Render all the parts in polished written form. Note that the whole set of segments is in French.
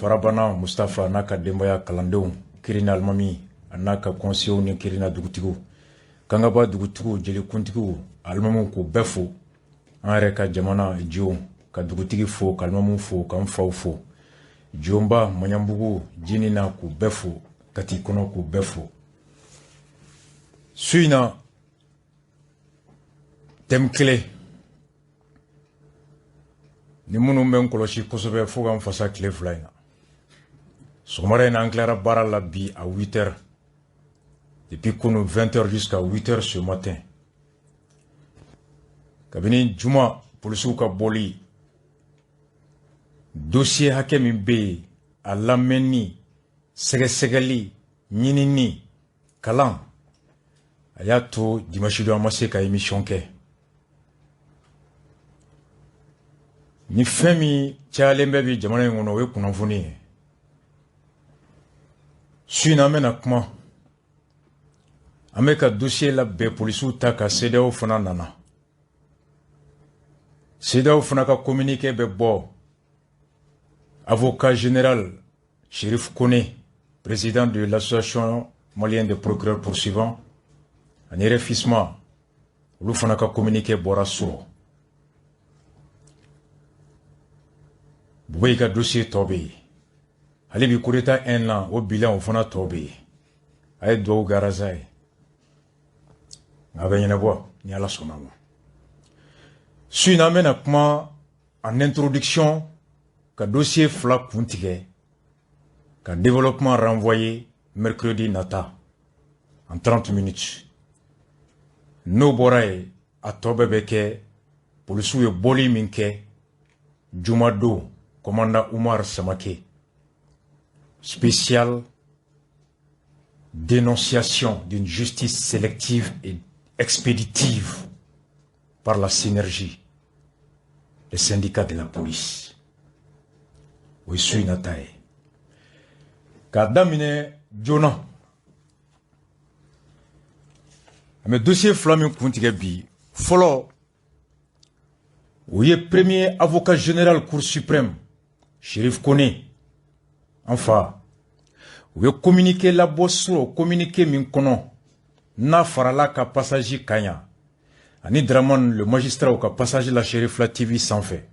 Farabana Mustafa Naka Dembaya Kalandou, Kirina Almami, Anaka Konsio ni Kirina Dugutigu, Kangaba Dugutigu, Jelikuntigu, Almamu ko Befo, Anreka Jamana Jio, Kadugutigi fo, Kalmamu fo, Kamfau fo, Jomba, Manyambugu, Jinina ko Befo, Katikono ko Befo. Suina Temkele. Ni munu ben kolosi kosobe fo kan fasa kile fula ina somare na anclara bara la bi à 8h depuis kunu 20h jusqu'à 8h ce matin kabini juma policiers ka boli dossier hakemi be a lameni segesegeli nyinini kalan ayato dimanche do amase ka émission ke ni femi chalembe bi jamana ngono we kunafuni suina mena kuma ameka dossier la be polisu ta ka CEDEAO fana nana CEDEAO fana ka communiqué be bo avocat général Chérif Kone, président de l'association malienne des procureurs poursuivants en RFISMA lu fana ka communiqué bora suro Boué ka dossier tobe. Halibi coup d'état 1 an au bilan au fana tobe. Aïe do garazaï. Avec une voix, ni à la sonamo. Suis n'amène à comment en introduction que dossier flap puntige, que développement renvoyé mercredi nata en 30 minutes. No borae à tobe beke pour le souye boli minke Jumado. Commandant Oumar Samake, spécial dénonciation d'une justice sélective et expéditive par la synergie des syndicats de la police. Oui, je suis Natae. Kadamine Jona. Mais dossier flamme Kuntigabi, follow. Oui, premier avocat général Cour suprême. Chérif Kone, enfin, vous communiquez la bosse, communiquez min kono, na farala ka passager kanya, ani Draman le magistrat ou ka passager la Chérif la TV sans fait.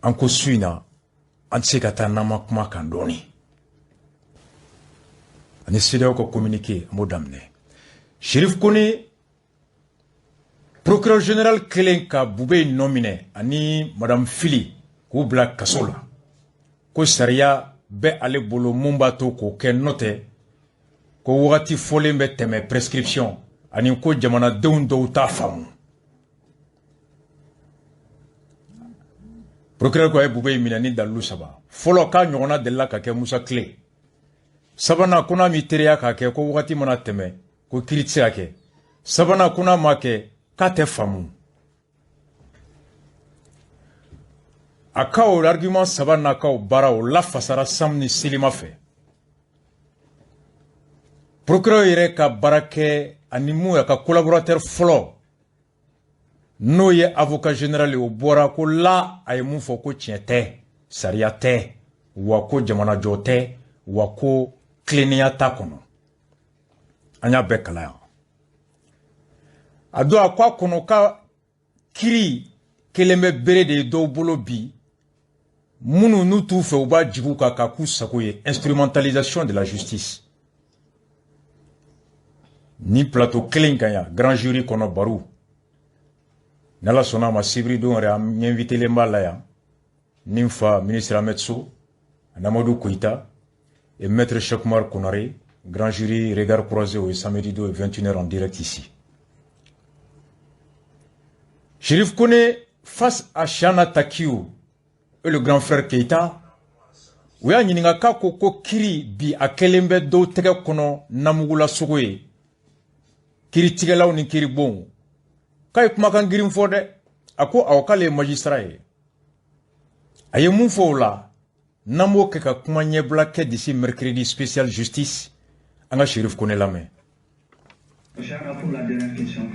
Anko suina, ansekata nama kuma kandoni. Ani CEDEAO ka communiquer, modamne. Chérif Kone, procureur général Kelenka Boubé nominé ani Madame Fili Koubla Kasola ko saria be ale bolo mumbato ko ken note ko wati folen be teme prescription ani ko jamana deun do ta famu procureur ko e Boubé minani dalu saba folo ka nyona de la ka ke Musa Clé sabana kuna miteria ka ke ko wati mana teme ko kiritse ake sabana kuna make Kate famu. Akao l'argument sabana kao barao la fasara samni silima fe. Procureur ire ka barake animu ya ka collaborateur flo. No ye avocat général au bora ko la ay mu fo ko tiente sariate wako jamana jote wako klenia takono. Anya bekala. Ado akwa konoka kiri keleme bere de do bolo bi munu nutu fe uba jibu ka kaku sakoye instrumentalisation de la justice ni plateau klinganya grand jury kono baru nala sona ma sibri do re am invité le malaya nimfa ministre Ametso Namadou Koita et maître Chakmar Konare grand jury regard croisé au samedi 2 et 21h en direct ici. Chérif Kone, face à Chana Takiou et le grand frère Keita, oui, il y a un kiri bi a kelembe do tega kono namugula sogoye. Kiri tigela ou ni kiri bon. Kai kumakan girim fode, ako awakale magistrat. Aye moufo la, namo keka kumanye blake d'ici mercredi spécial justice, anga Chérif Kone la main. Pour la dernière question.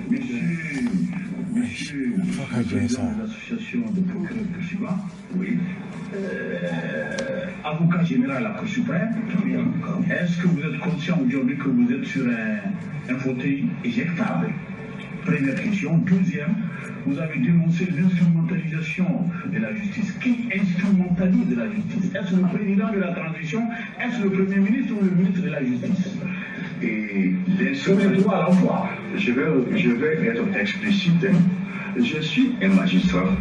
l'association de procureurs poursuivants, oui. Avocat général à la Cour suprême, est-ce que vous êtes conscient aujourd'hui que vous êtes sur un fauteuil éjectable? Première question. Deuxième, vous avez dénoncé l'instrumentalisation de la justice. Qui instrumentalise la justice? Est-ce le président de la transition? Est-ce le Premier ministre ou le ministre de la Justice? Et l'instrumentalisation à l'emploi. Je vais être explicite. Je suis un magistrat.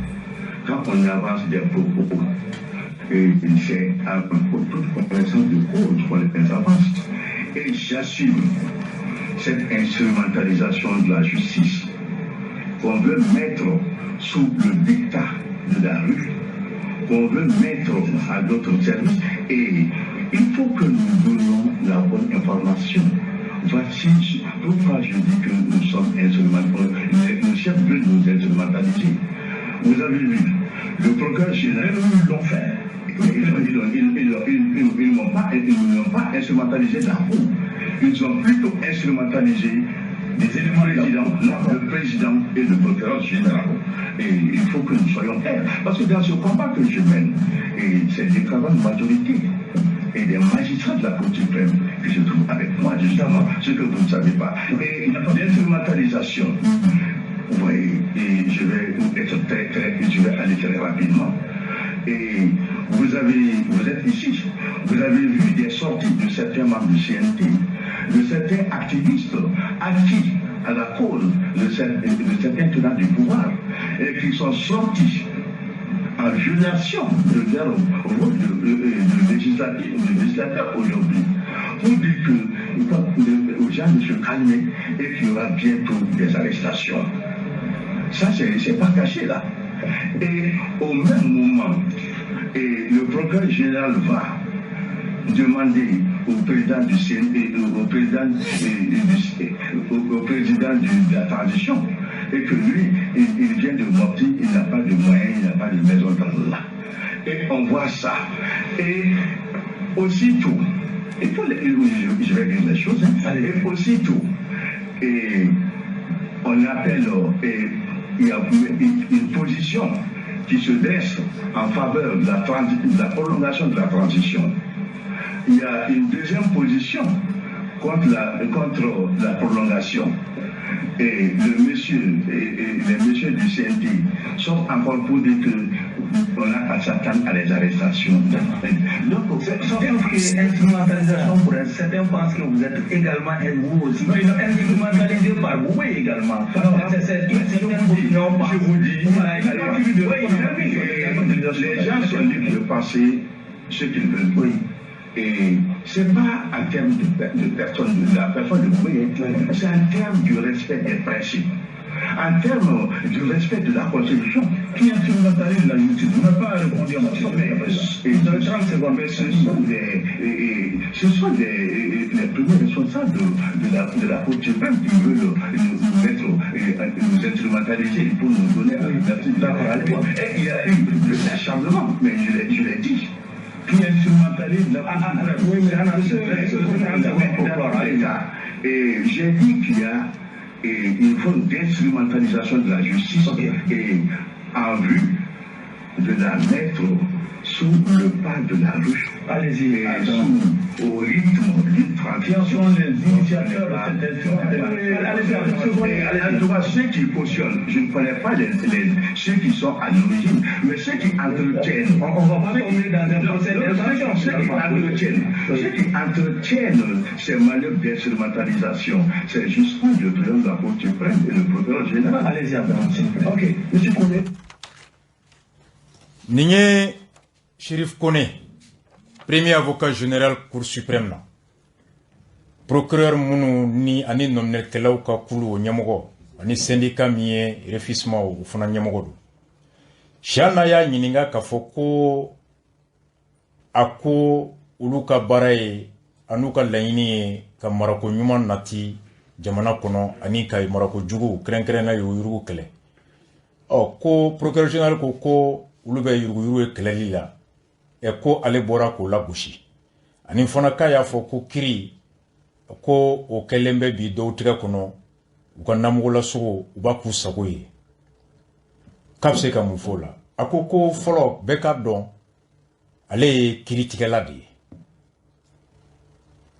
Quand on avance des propos, c'est à toute connaissance de cause qu'on les avance. Et j'assume cette instrumentalisation de la justice qu'on veut mettre sous le dictat de la rue, qu'on veut mettre à d'autres services, et il faut que nous donnions la bonne information. Voici pourquoi je dis que nous sommes instrumentalisés, le chef veut nous instrumentaliser. Vous avez vu, le procureur général, ils l'ont fait. Ils n'ont pas instrumentalisé la roue. Ils ont plutôt instrumentalisé des éléments résidents, le président et le procureur général. Et il faut que nous soyons clairs. Parce que dans ce combat que je mène, c'est l'écrasante majorité et des magistrats de la Cour suprême que je trouve avec moi, justement, ce que vous ne savez pas. Et l'instrumentalisation, vous voyez, et je vais être je vais aller très rapidement. Et vous êtes ici, vous avez vu des sorties de certains membres du CNT, de certains activistes acquis à la cause de certains tenants du pouvoir, et qui sont sortis en violation de leur rôle de législateur aujourd'hui, pour dire que aux gens de se calmer et qu'il y aura bientôt des arrestations. Ça, c'est pas caché là. Et au même moment, le procureur général va demander au président du CNT, au président de la transition, et que lui, il vient de Morti, il n'a pas de moyens, il n'a pas de maison dans là. Et on voit ça. Et aussitôt, je vais dire les choses, et aussitôt, on appelle, il y a une position qui se dresse en faveur de la prolongation de la transition. Il y a une deuxième position contre la prolongation. Et les messieurs du CNT sont encore pour dire qu'on a à s'attendre à des arrestations. Donc, sauf que l'instrumentalisation, pour un certain pense que vous êtes également, vous aussi, instrumentalisé par vous également. C'est une opinion. Je vous dis, les gens sont libres de penser ce qu'ils veulent. Oui. Et ce n'est pas en termes de personne, de la personne de moyen, c'est en termes du respect des principes, en termes du respect de la Constitution. Qui instrumentalise la justice? Vous n'avez pas répondu à ma question. Vous avez 30 secondes. Mais ce sont les premiers responsables de la Cour suprême qui veulent nous instrumentaliser pour nous donner un article d'accord. Et il y a eu l'acharnement, mais je l'ai dit. Qui instrumentalise la et j'ai dit qu'il y a une forme d'instrumentalisation de la justice et en vue de la mettre sous le pas de la rue. Allez-y, au rythme du trafic. Qui en sont les initiateurs de cette instrumentalisation? Ceux qui cautionnent, je ne connais pas ceux qui sont à l'origine, mais ceux qui entretiennent. On va pas tomber dans un procès d'intention. Ceux qui entretiennent ces manœuvres d'instrumentalisation, c'est justement le président de la Cour suprême et le procureur général. Allez-y, ok, monsieur Koné. Nigne Chérif Koné, premier avocat général Cour suprême na. Procureur munu ni ani nomne kelaw ka kulu o nyamogo ani syndicat mie refusement o funa nyamogo do. Shana ya nyininga ka foko ako uluka baraye anuka laini ka marako nyuman nati jamana kono ani ka marako jugu kren na yuru kele. O ko procureur général ko ulube yuru keleli la e ko ale bora ko labushi ani fana ka ya fo ko kiri ko o kelembe bi do tiga kono uka namugo la sogo uba ku sago ye k'a se ka mun fɔ la a ko ko fɔlɔ bɛɛ k'a dɔn ale ye kiritigɛla de ye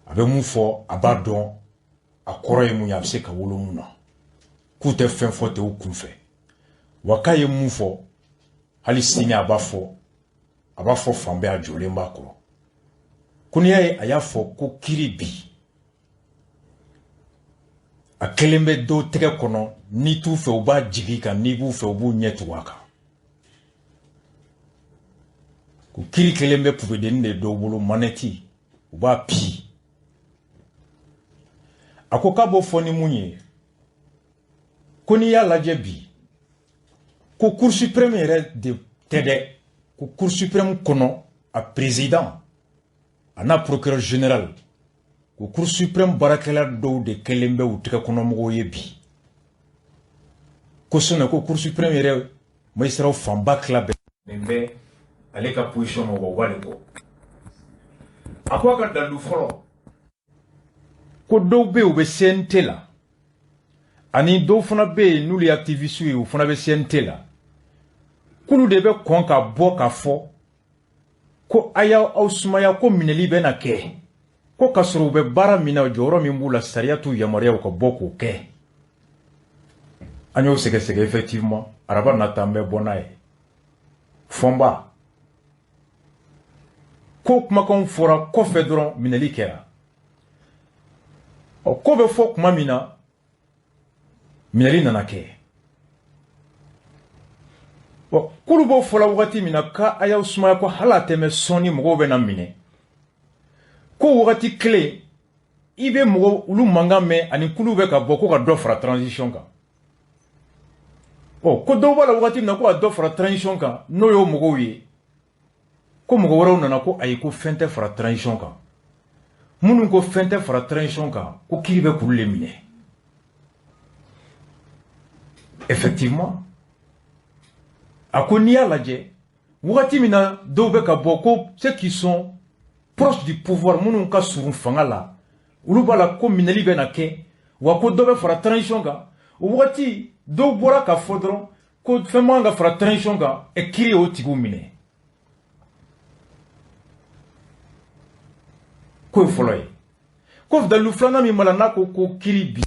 a bɛ mun fɔ a b'a dɔn a kɔrɔ ye mun ye a bɛ se ka wolo mun na k'u tɛ fɛn fɔ ten u kunfɛ wa k'a ye mun fɔ hali sini a b'a fɔ fan bɛɛ a jɔlen b'a kɔrɔ ko n'i y'a ye a y'a fɔ ko kiri bi a kelen bɛ dɔw tɛgɛ kɔnɔ n'i t'u fɛ u b'a jigi kan n'i b'u fɛ u b'u ɲɛ tugu a kan ko kiri kelen bɛ pubedennin de dɔw bolo manɛti u b'a pi a ko k'a b'o fɔ ni mun ye ko n'i y'a lajɛ bi ko cour suprême yɛrɛ de tɛ dɛ ko cour suprême kɔnɔ a président a n'a procureur général ko cour suprême baarakɛla dɔw de kɛlen bɛ u tɛgɛ kɔnɔmɔgɔw ye bi ko sinon ko cour suprême yɛrɛ magistrat fanba tila bɛɛ nin bɛ ale ka position ma wa wale ko a ko a ka dalu fɔlɔ ko dɔw bɛ yen u bɛ CNT la ani dɔw fana bɛ yen n'olu ye activiste ye u fana bɛ CNT la k'olu de bɛ kɔn ka bɔ ka fɔ ko a y'aw sumaya ko minɛli bɛ na kɛ ko k'a sɔrɔ u bɛ baara min na jɔyɔrɔ min b'u la sariya t'u yamaruya u ka bɔ k'o kɛ an y'o sɛgɛsɛgɛ effectivement araba nata an bɛ bɔ n'a ye fɔnba ko kumakanw fɔra kɔfɛ dɔrɔn minɛli kɛra ɔ ko bɛ fɔ kuma min na minɛli nana kɛ ɔ k'olu b'o fɔla wagati min na k'a y'aw sumaya ko hali a tɛmɛ sɔnni mɔgɔw bɛ na minɛ ko wagati kelen i bɛ mɔgɔ olu mankan mɛn ani kulu bɛ ka bɔ ko ka dɔ fara transition kan ɔ ko dɔw b'a la wagati min na ko ka dɔ fara transition kan n'o y'o mɔgɔw ye ko mɔgɔ wɛrɛw nana ko ayi ko fɛn tɛ fara transition kan minnu ko fɛn tɛ fara transition kan ko kiri bɛ k'olu le minɛ effectivement a ko n'i y'a lajɛ wagati min na dɔw bɛ ka bɔ ko ceux qui sont proches du pouvoir minnu ka surun fanga la olu b'a la ko minɛli bɛ na kɛ wa ko dɔ bɛ fara transition kan o wagati dɔw bɔra ka fɔ dɔrɔn ko fɛn man ka fara transition kan ɛ kiri y'o tigiw minɛ ko ye fɔlɔ ye ko dalu filanan min b'a la n'a ko ko kiri bi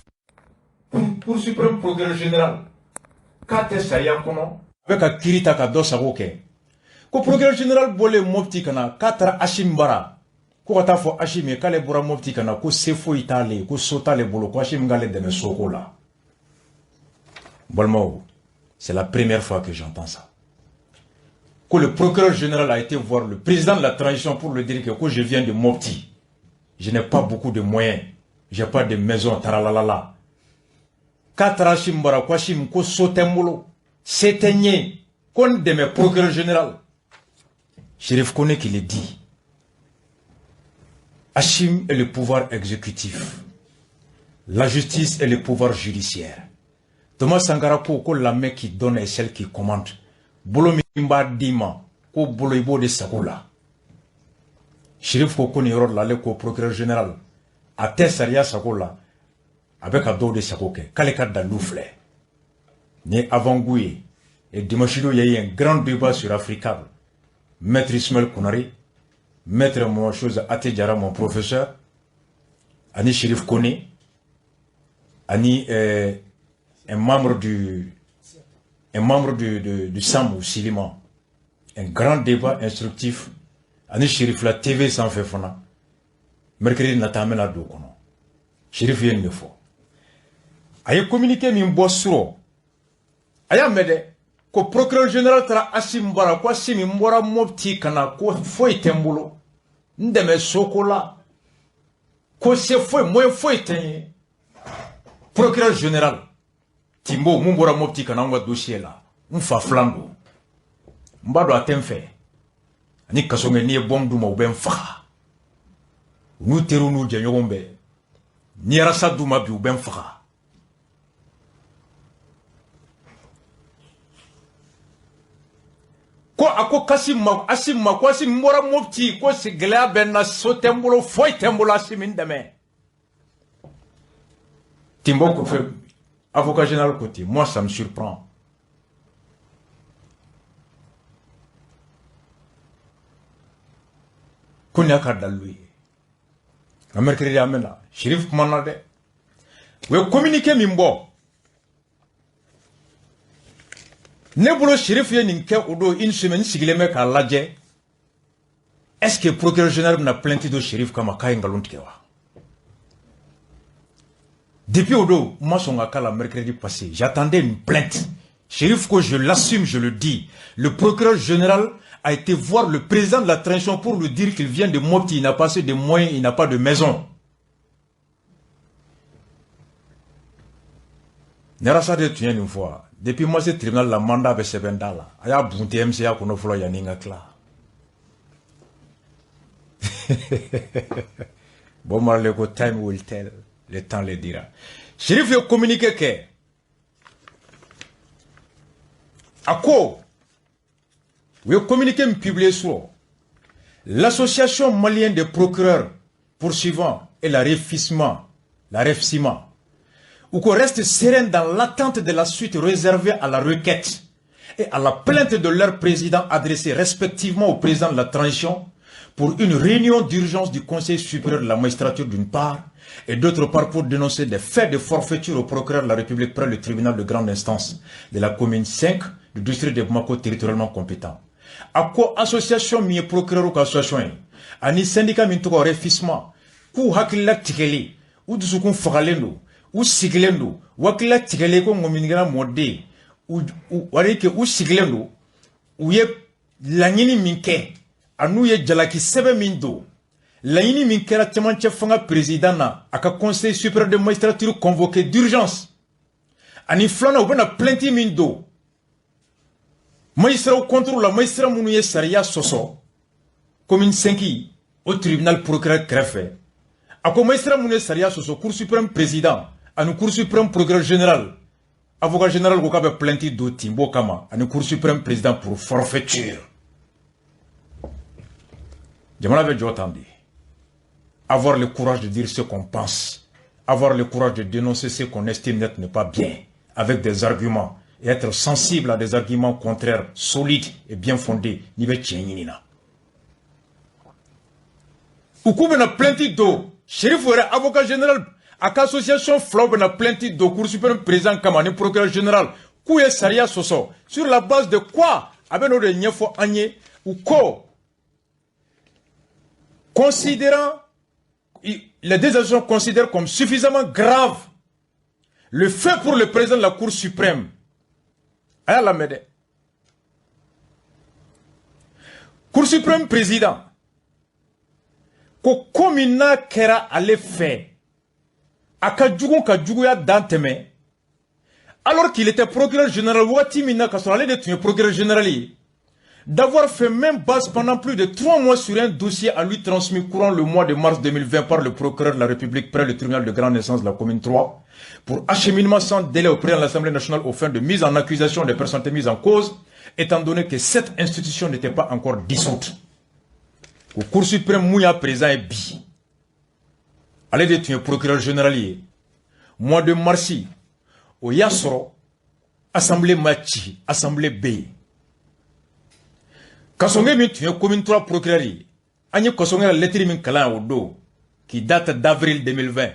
pour suprême procureur général k'a tɛ sariya kɔnɔ a bɛ ka kiri ta ka dɔ sago kɛ ko procureur général bɔlen Mopti ka na k'a taara Hachim Bara ko ka taa fɔ Hachim ye k'ale bɔra Mopti ka na ko se foyi t'ale ye ko so t'ale bolo ko Hachim k'ale dɛmɛ soko la balimaw c'est la première fois que j'entends ça que le procureur général a été voir le président de la transition pour lui dire que je viens de Mopti, je n'ai pas beaucoup de moyens, je n'ai pas de maison, taralalala. Hachim Bara ko Hachim ko so tembolo s'éteignait qu'on de mes procureurs général. Chérif Kone qui le dit. Hachim est le pouvoir exécutif. La justice est le pouvoir judiciaire. Thomas Sankara ko la main qui donne est celle qui commande. Bolo mimba dima ko bolo ibo de sakola. Chérif Kone yoro la le ko procureur général. A te saria sakola avec un dos de sakoke. Kale ka dalu flè. Ni avant Gouye. Et dimanche, il y a eu un grand débat sur Africa. Maître Ismaël Kounari, Maître mon chose Ate Diarra, mon professeur, Ani Chérif Kone, Ani un membre du SAM ou Silima. Un grand débat instructif. Ani Chérif la TV sans fait fona. Mercredi n'attame la do kono. Chérif yen ne fo. Aye communiqué min boss suro. Aya mede. Ko procureur général tara Hachim Bara ko Hachim mbora Mopti kana ko foi tembolo ndeme sokola ko se foi moyen foi ten procureur général Timbo mbora Mopti kana ngwa dossier la mfa flango mbado atemfe ani kasonge ni bom duma ubem fa nu teru nu jenyombe ni rasa duma bi ubem fa ko ako Hachim mbora Mopti ko se gela ben na so tembolo foi tembolo Hachim ndeme Timbo ko fait avocat général côté moi ça me surprend Konya Kardalui. La mercredi amena. Shérif Manade. We communiquer mimbo. Nebolo Shérif Yeninke Odo une semaine sigileme ka ladje. Est-ce que le procureur général n'a plainté de Shérif Kamaka Ngaluntewa? Depuis Odo, moi son la mercredi passé, j'attendais une plainte. Shérif, que je l'assume, je le dis. Le procureur général a été voir le président de la transition pour lui dire qu'il vient de Mopti, il n'a pas assez de moyens, il n'a pas de maison. Nerasa de tuer une fois. Depuis moi, ce tribunal, la mandat avec Sebendala. Il y a un MCA qu'on a fait Yaninga Kla. Bon, le time will tell. Le temps le dira. Shérif a communiqué que. À quoi? Vous avez communiqué un publié sur l'association malienne des procureurs poursuivants et la REFCIMA, ou qu'on reste serein dans l'attente de la suite réservée à la requête et à la plainte de leur président adressée respectivement au président de la transition pour une réunion d'urgence du Conseil supérieur de la magistrature d'une part et d'autre part pour dénoncer des faits de forfaiture au procureur de la République près le tribunal de grande instance de la commune 5 du district de Bamako territorialement compétent. À quoi association mi procureur ou association ani syndicat mi to refisma ku hakilla tikeli ou dusukun fagalendo ou siglendo wakilla tikeli ko ngomingra modé ou wareke ou siglendo ou ye lanyini minke anu ye jalaki sebe mindo lanyini minkera timanche fanga président na aka conseil supérieur de magistrature convoqué d'urgence ani flana ou bena plainte mindo magistrat contre la magistrat mounou saria soso commune 5 au tribunal procureur greffe ako magistrat mounou saria soso cour suprême président anu cour suprême procureur général avocat général ko kabe plainte do timbo kama anu cour suprême président pour forfaiture. Jamana veut jotandi avoir le courage de dire ce qu'on pense, avoir le courage de dénoncer ce qu'on estime n'être pas bien avec des arguments et être sensible à des arguments contraires, solides et bien fondés. Nive tchénina. Oukou bena plainte d'eau. Shérif Ouere, avocat général, à l'association Flau bena plainte d'eau, cour suprême président Kamani, procureur général, Kouye Saria Soso. Sur la base de quoi? Abeno de Nyefo Agne, ou ko? Considérant, les deux agents considèrent comme suffisamment grave le fait pour le président de la Cour suprême. Aya la mede. Cour suprême président. Ko komina kera ale fait. Aka djugon ka djugoya danteme. Alors qu'il était procureur général, Wati Mina Kassorale de procureur général, d'avoir fait même base pendant plus de 3 mois sur un dossier à lui transmis courant le mois de mars 2020 par le procureur de la République près le tribunal de grande instance de la commune 3 pour acheminement sans délai auprès de l'Assemblée nationale aux fins de mise en accusation des personnes mises en cause, étant donné que cette institution n'était pas encore dissoute. Au Cour suprême, Mouya présent est bi. Allez détenir procureur généralier. Mois de mars, au Yassoro, Assemblée Machi, Assemblée B. Kasonge mi tu commune 3 procureur anye kasonge la lettre min kala odo qui date d'avril 2020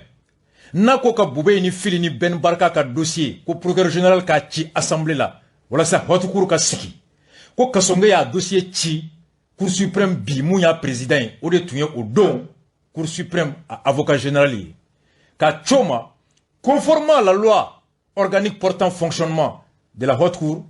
nako ka boubé ni fili ni ben barka ka dossier ko procureur général ka ci assemblée là wala sa haute cour ka siki ko kasonge ya dossier ci cour suprême bi mouya président o de tuye odo cour suprême avocat général ka choma conformément à la loi organique portant fonctionnement de la haute cour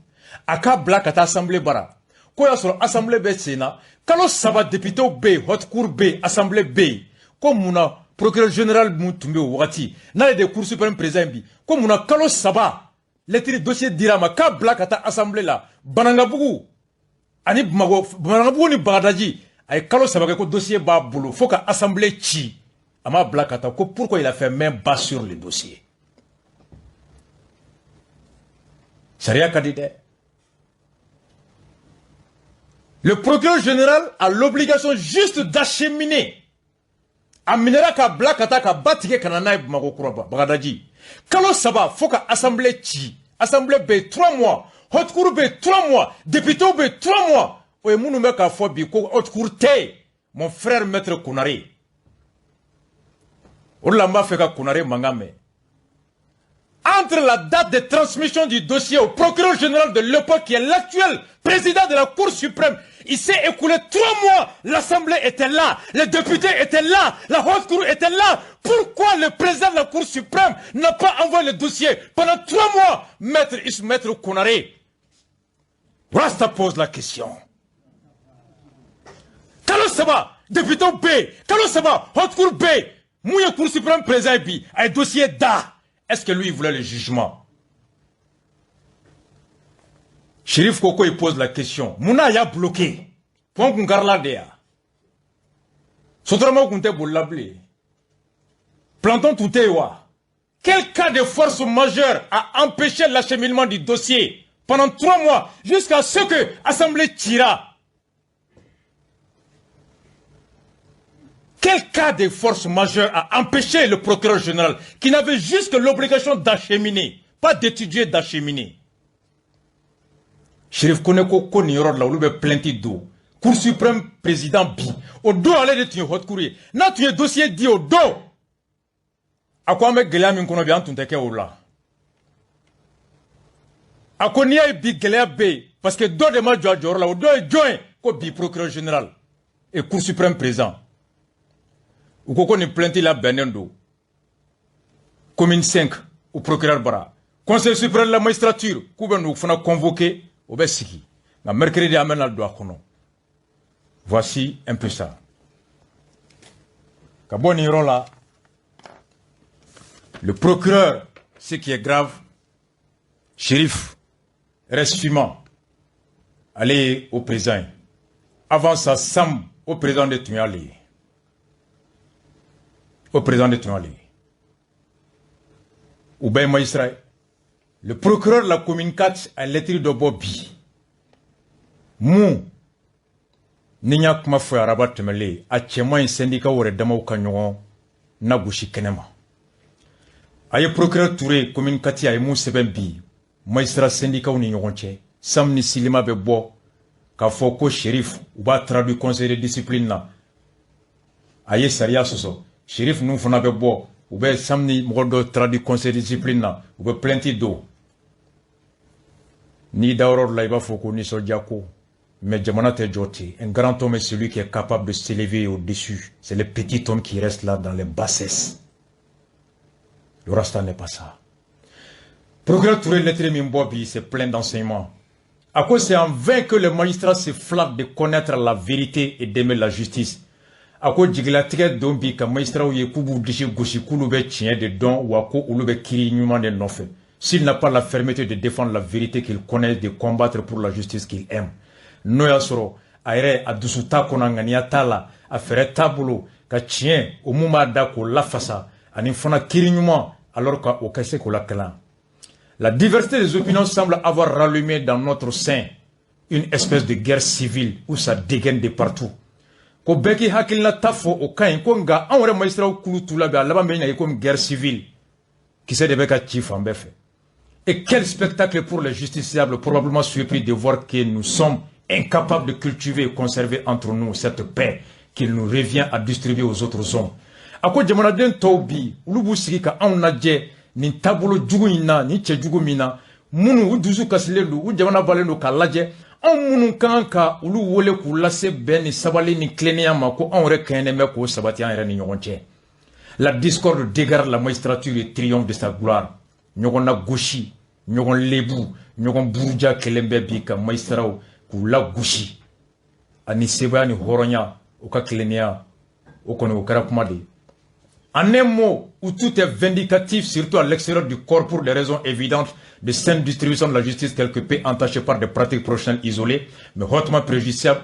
aka black at assemblée bara ko ya sur assemblée B Sénat kalo saba député B haute cour B assemblée B ko muna procureur général mutumbe wakati na de cour suprême président bi ko muna kalo saba lettre dossier dirama ka black ata assemblée là banangabugu ani banangabugu ni bagadaji ay kalo saba ko dossier ba bolo faut que assemblée chi ama black ata ko pourquoi il a fait main bas sur le dossier Sharia kadide. Le procureur général a l'obligation juste d'acheminer. Aminera ka black ataka batike kanana mago kuraba bagadaji. Kalo saba foka assemblée chi, assemblée B 3 mois, haute cour B 3 mois, député B 3 mois. Oye munu me ka fo bi ko haute cour te. mon frère maître Kounaré. Oulamba Feka Kounaré Mangame. Entre la date de transmission du dossier au procureur général de l'époque, qui est l'actuel président de la Cour suprême, il s'est écoulé 3 mois. L'Assemblée était là, les députés étaient là, la Haute Cour était là. Pourquoi le président de la Cour suprême n'a pas envoyé le dossier pendant 3 mois? Maître Kounaré. Rasta pose la question. Kalo Saba, député B, Kalo Saba, Haute Cour B, Mouya Cour suprême président B, un dossier d'A. Est-ce que lui il voulait le jugement? Chérif Koko il pose la question. Mouna ya bloqué. Point qu'on garde dea. Sotramo qu'on te boulabli. Planton tout est wa. Quel cas de force majeure a empêché l'acheminement du dossier pendant 3 mois jusqu'à ce que l'Assemblée tira? Quel cas de force majeure a empêché le procureur général, qui n'avait juste l'obligation d'acheminer, pas d'étudier, d'acheminer? Chérif Koneko Koniro la oulube plainti do. Cour suprême président Bi. Au dos allait de tuer haute courrier. N'a tué dossier dit au dos. A quoi me gela min kono bi antunteke oula. A quoi n'y a bi gela B. Parce que deux de ma joie la au dos est joint. Ko bi procureur général. Et cour suprême président. Ou qu'on est plainti la Benendo. Commune 5, au procureur Bara. Conseil suprême de la magistrature, qu'on nous a convoqué au Bessiki. La mercredi amène à Douakono. Voici un peu ça. Kabonirola, le procureur, ce qui est grave, shérif, reste fumant. Allez au président. Avant ça, Sam, au président de Tunyali. Au président de Tunali. Ou bien magistrat, le procureur de la commune 4 a l'écrit de Bobby. Mou, Ninya kuma fo araba temele, a tchema un syndicat ou redama ou kanyon, na bouchi kenema. Aye procureur Touré, commune 4 a mou seben bi, magistrat syndicat ou n'ignoronche, sam ni silima bebo, ka foko shérif, ou ba traduit conseil de discipline na. Aye saria soso. Shérif nous fona be bo ou be samni modo traduit conseil de discipline ou be plainti do ni daoro la iba foko ni soljako mais jamana te joti. Un grand homme est celui qui est capable de s'élever au-dessus. C'est le petit homme qui reste là dans les bassesses. Le reste n'est pas ça. Procureur Touré lettre Mimbobi c'est plein d'enseignements. À cause c'est en vain que le magistrat se flatte de connaître la vérité et d'aimer la justice. Ako jigla tigɛ don bi ka magistraw ye k'u b'u disi gosi k'ulu bɛ tiɲɛ de dɔn wa ko olu bɛ kiri ɲuman de nɔfɛ. S'il n'a pas la fermeté de défendre la vérité qu'il connaît, de combattre pour la justice qu'il aime. N'o y'a sɔrɔ a yɛrɛ a dusu t'a kɔnɔ ŋaniya t'a la a fɛrɛ t'a bolo ka tiɲɛ o mun b'a da k'o lafasa ani fana kiri ɲuman alors qu'o ka se k'o lakalan. La diversité des opinions semble avoir rallumé dans notre sein une espèce de guerre civile où ça dégaine de partout. Ko beki hakilna tafo o kain ko nga anwre magistrat kulu tula be alaba me na ko guerre civile qui se devait ka chief en befe. Et quel spectacle pour les justiciables, probablement surpris de voir que nous sommes incapables de cultiver et conserver entre nous cette paix qu'il nous revient à distribuer aux autres hommes. Ako jamana den tawbi ulubu sigi ka annaje ni tabulo jugu ina ni che jugu mina munu uduzu kasilelu u jamana valendo kalaje. On munu kanka ulu wole ku lase ben ni sabali ni klenia ma ko on re kene me ko sabati en re ni ñonche. La discorde dégarde la magistrature et triomphe de sa gloire. Ñogon na gauchi, ñogon lebu, ñogon burja kelembe bi ka magistrao ku la gauchi. Ani seba ni horonya o ka klenia o kono o kara kuma de. En un mot, où tout est vindicatif, surtout à l'extérieur du corps pour des raisons évidentes de saine distribution de la justice quelque peu entachée par des pratiques professionnelles isolées, mais hautement préjudiciables.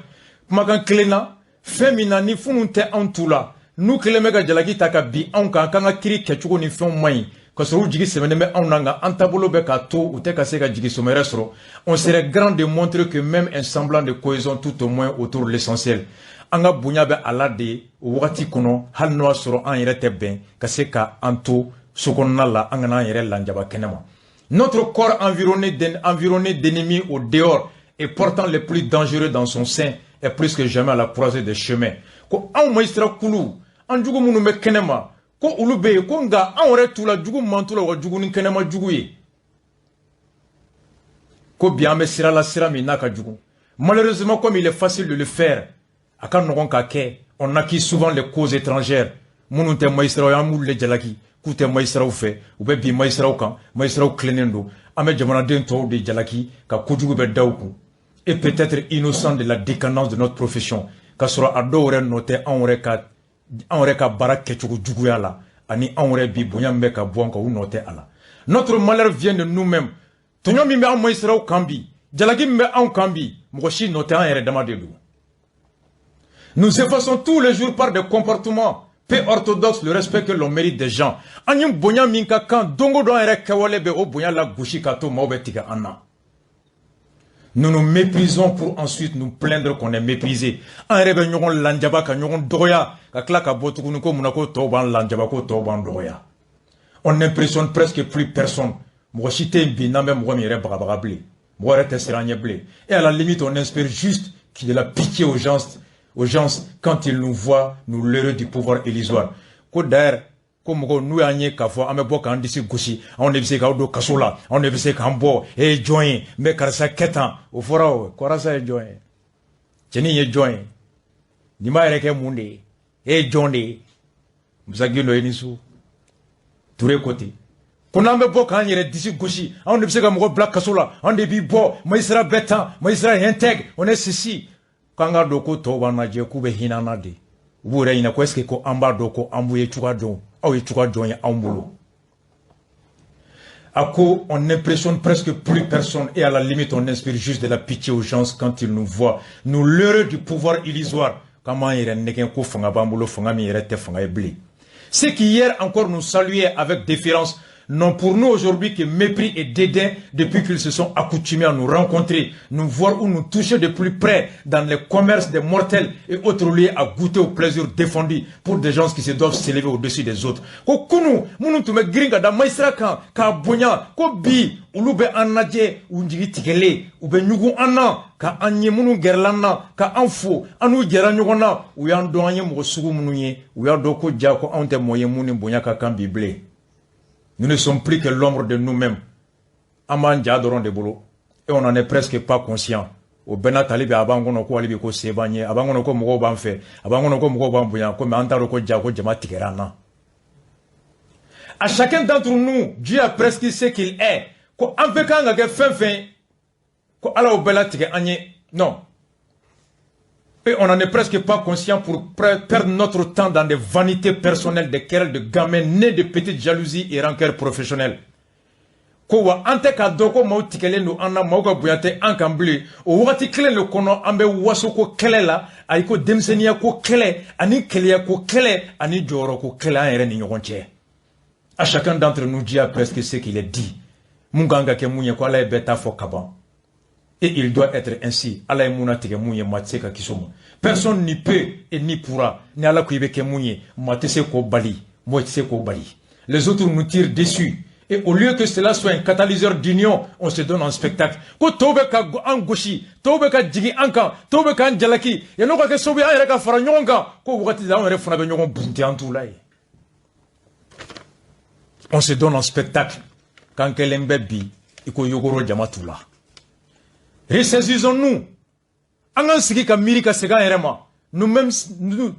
Magan klena, femina ni fununte antula, nous klemega jalagi takabi, anka kanga kiri kechugo ni fon mai, kosoro jigi semeneme ananga antabolo beka to ou te kasega jigi someresro, on serait grand de montrer que même un semblant de cohésion tout au moins autour de l'essentiel. Anga bunya be ala de wati kono hal no soro an yere te ben ka se ka anto sokonna la anga na yere lanjaba kenema. Notre corps environné d'ennemis au dehors et portant les plus dangereux dans son sein est plus que jamais à la croisée des chemins. Ko an magistrat kulu, an jugu munu me kenema, ko ulu be, ko nga an ore tula jugu mantula wa jugu ni kenema jugu ye. Ko bien me sira la sira mi naka jugu. Malheureusement, comme il est facile de le faire, à quand on acquit souvent les causes étrangères. Munu te magistrat ya mulu le jalaki, ku te magistrat ou fait, ou be bi magistrat kan, magistrat klenendo, ame jamana den to de jalaki ka kojugu be dawku. Et peut-être innocent de la décadence de notre profession. Kasura adore noté anre ka barak kechugu juguyala, ani anre bi boyambe ka buanka ou noté ala. Notre malheur vient de nous-mêmes. Tonyo mi me an magistrat ou kambi, jalaki me an kambi, mwoshi noté an ere damadelu. Nous effaçons tous les jours par des comportements peu orthodoxes le respect que l'on mérite des gens. Anyum bonya minka kan dongo do ere kawale be o bonya la gushi kato maube tiga anna. Nous nous méprisons pour ensuite nous plaindre qu'on est méprisé. En rebe nyogon landjaba ka nyogon doya ka klaka botuku ko munako toban landjaba ko toban doya. On n'impressionne presque plus personne. Moi chité bi na même moi mi re bagabagable. Moi re tesseranye blé. Et à la limite on inspire juste qu'il y ait la pitié aux gens quand ils nous voient nous l'heureux du pouvoir illusoire. Ko d'ailleurs comme nous anye kafo ame bo kan disi gushi on ne bise ka do kasola on ne bise ka mbo e join me karsa ketan o fora o korasa e join cheni ye join ni ma reke munde e jonde muzagino enisu touré côté kuna me bo kan yere disi gushi on ne bise ka mbo black kasola on ne bi bo maisra betan maisra intègre on est ceci kanga doko to wana je kube hinana de wure ina ko eske ko amba doko ambuye chuka don on impressionne presque plus personne et à la limite on inspire juste de la pitié aux gens quand ils nous voient. Nous l'heureux du pouvoir illusoire. Ceux qui hier encore nous saluaient avec déférence n'ont pour nous aujourd'hui que mépris et dédain depuis qu'ils se sont accoutumés à nous rencontrer, nous voir ou nous toucher de plus près dans les commerces des mortels et autres lieux à goûter au plaisir défendu pour des gens qui se doivent s'élever au-dessus des autres. Ko kunu munu tume gringa da maisra kan ka bonya ko bi ulube anadje unjigi tikele ube nyugu anna ka anye munu gerlanna ka anfo anu gera nyugona uyando anye mo sugu munu ye uyado ko jako ante moye munu bonya ka kan bible. Nous ne sommes plus que l'ombre de nous-mêmes. Aman jadoron de boulot. Et on n'en est presque pas conscient. Au Bena Talibi abangono ko alibi ko sebanye, abangono ko mogo banfe, abangono ko mogo bambuya, ko antaro ko jago jama tikerana. À chacun d'entre nous, Dieu a presque ce qu'il est. Ko anfeka nga ke fin, ko ala au Bela tike anye. Non. Et on n'en est presque pas conscient pour perdre notre temps dans des vanités personnelles, des querelles de gamins nés de petites jalousies et rancœurs professionnelles. Kowa ante ka doko mau tikele no anna mauka buyate ankambli o wati kele le kono ambe waso ko kele la ayiko demsenia ko kele ani kele ko kele ani joro ko kele an ere ni nyogonche. À chacun d'entre nous Dieu a presque ce qu'il est dit. Munganga ke munye ko ala beta fo kaban. Et il doit être ainsi. Personne n'y peut et n'y pourra. Les autres nous tirent dessus. Et au lieu que cela soit un catalyseur d'union, on se donne en spectacle. On se donne en spectacle. Quand Kelembebi, iko yogoro jamatula. Ressaisissons-nous. Nous-mêmes,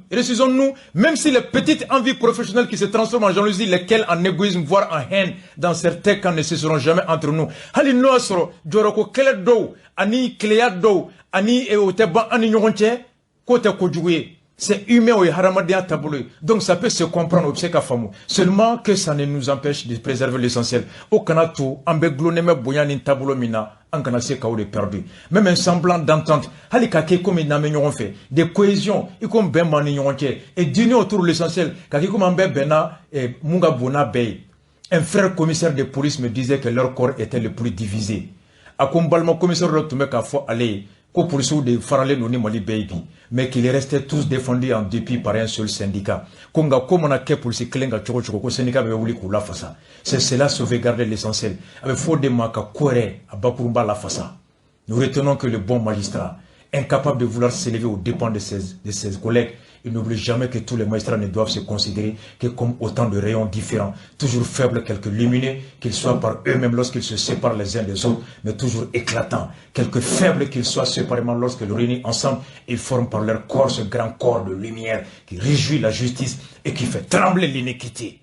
ressaisissons-nous, même si les petites envies professionnelles qui se transforment en jalousie, lesquelles en égoïsme, voire en haine, dans certains cas ne cesseront jamais entre nous. Hali noasro, joroko kele do, ani klea do, ani eoteba ani nyoronche, kote kojouye. C'est humain ou haramadia taboulé. Donc ça peut se comprendre au psychafamou. Seulement que ça ne nous empêche de préserver l'essentiel. Au Kanato, ambegloneme boyanin taboulo mina, en kanase kaoulé perdu. Même un semblant d'entente, halikake comme il n'a fait, de cohésion, et comme ben manignon et d'union autour de l'essentiel, kaki comme ambe bena et munga bona bey. Un frère commissaire de police me disait que leur corps était le plus divisé. A combalmo commissaire de Tumeka fo aller. Qu'au poursuit de Farale Noni Mali Baby, mais qu'ils restaient tous défendus en dépit par un seul syndicat. Konga comme on a qu'à pour se clenga choko syndicat avait voulu qu'on la fasse. C'est cela sauvegarder l'essentiel. Avec faut des maka kore à Bakurumba la faça. Nous retenons que le bon magistrat incapable de vouloir s'élever aux dépens de ses collègues. Il n'oublie jamais que tous les magistrats ne doivent se considérer que comme autant de rayons différents, toujours faibles, quelques lumineux, qu'ils soient par eux-mêmes lorsqu'ils se séparent les uns des autres, mais toujours éclatants, quelques faibles qu'ils soient séparément lorsqu'ils réunissent ensemble, ils forment par leur corps ce grand corps de lumière qui réjouit la justice et qui fait trembler l'iniquité.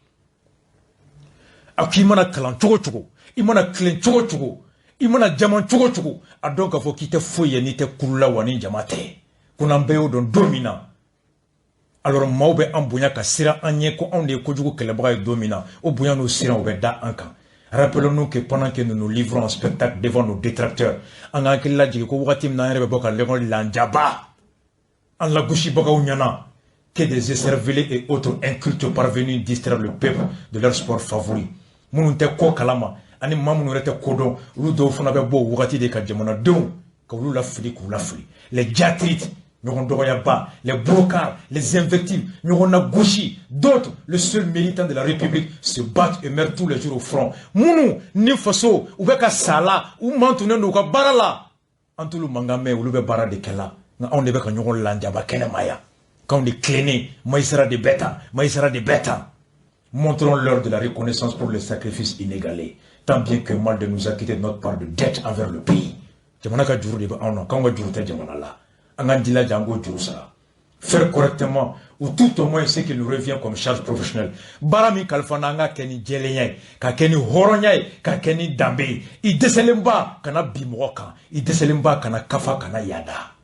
Akimana kalan chogo chogo, imana klen chogo chogo, imana jaman chogo chogo, adonka fo kite foye ni te kula wani jamate, kunambeo don dominant. Alors maube en bonya ka sira anye ko on de kojugo kelebra domina au bonya no sira au beda anka. Rappelons-nous que pendant que nous nous livrons en spectacle devant nos détracteurs, en akilla djiko watim na rebe boka legon lanjaba. En la gouchi boka unyana que des écervelés et autres incultes parvenus distraire le peuple de leur sport favori. Mununte ko kalama ani mamunu rete kodon rudo fona be bo wati de ka jamana don ka wulu la fili ku la fili. Les diatrites les brocards, les invectives, d'autres, le seul méritant de la République, se battent et meurent tous les jours au front. Mounou, ni faso, ou beka sala, ou mantounen ou ka barala. Antoulou mangame ou lube bara de kela. On ne beka nyoron landjaba kene maya. Quand on est cléné, maïsera de bêta. Montrons-leur de la reconnaissance pour le sacrifice inégalé. Tant bien que mal de nous acquitter de notre part de dette envers le pays. Jamanaka djuru de ba on quand on va djuru te jamanala. Faire correctement ou tout au moins ce qui nous revient comme charge professionnelle. Barami kalfananga keni djelenya, ka keni horonya, ka keni dambe. I deselemba kana bimoka, i deselemba kana kafa kana yada.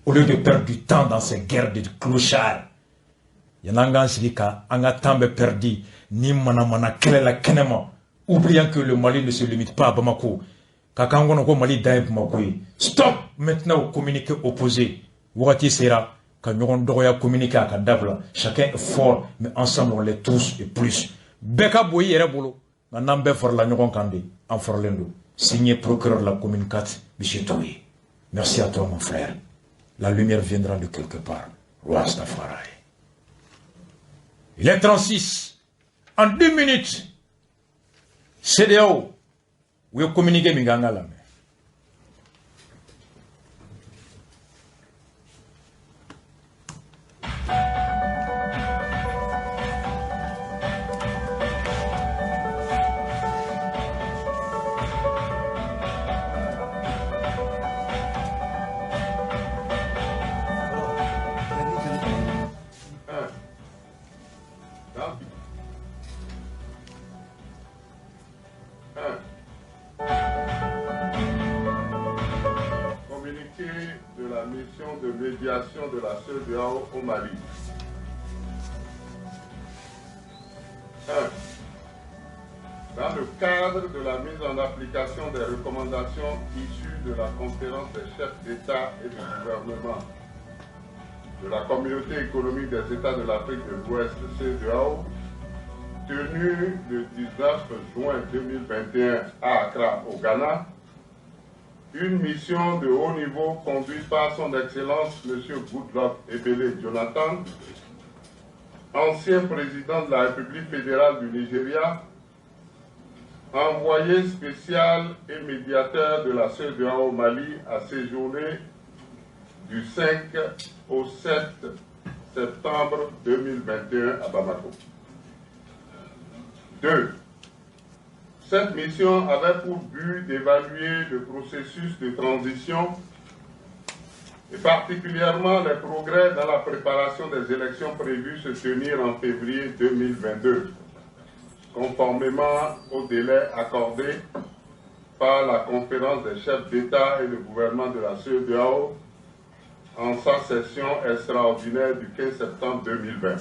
Au lieu de perdre du temps dans ces guerres de clochards, yananga sirika anga tambe perdu ni mana kelela kenema, oubliant que le Mali ne se limite pas à Bamako. Stop maintenant au communiqué opposé. Wati sera quand nous devons communiquer à Kadabla. Chacun est fort, mais ensemble on l'est tous et plus. Beka Boyi Erebolo, Nanambe for la Nyoron Kande, en Forlendo. Signé procureur de la commune 4, Bichetoui. Merci à toi mon frère. La lumière viendra de quelque part. Rastafari. Il est 36. En 2 minutes. CDAO. Vous communiquez minganga la main. De la mission de médiation de la CEDEAO au Mali. 1. Dans le cadre de la mise en application des recommandations issues de la conférence des chefs d'État et de gouvernement de la Communauté économique des États de l'Afrique de l'Ouest, CEDEAO, tenue le 19 juin 2021 à Accra, au Ghana, une mission de haut niveau conduite par son Excellence M. Goodluck Ebele Jonathan, ancien président de la République fédérale du Nigeria, envoyé spécial et médiateur de la CEDEAO au Mali, a séjourné du 5 au 7 septembre 2021 à Bamako. 2. Cette mission avait pour but d'évaluer le processus de transition et particulièrement les progrès dans la préparation des élections prévues se tenir en février 2022, conformément au délai accordé par la conférence des chefs d'État et de gouvernement de la CEDEAO en sa session extraordinaire du 15 septembre 2020.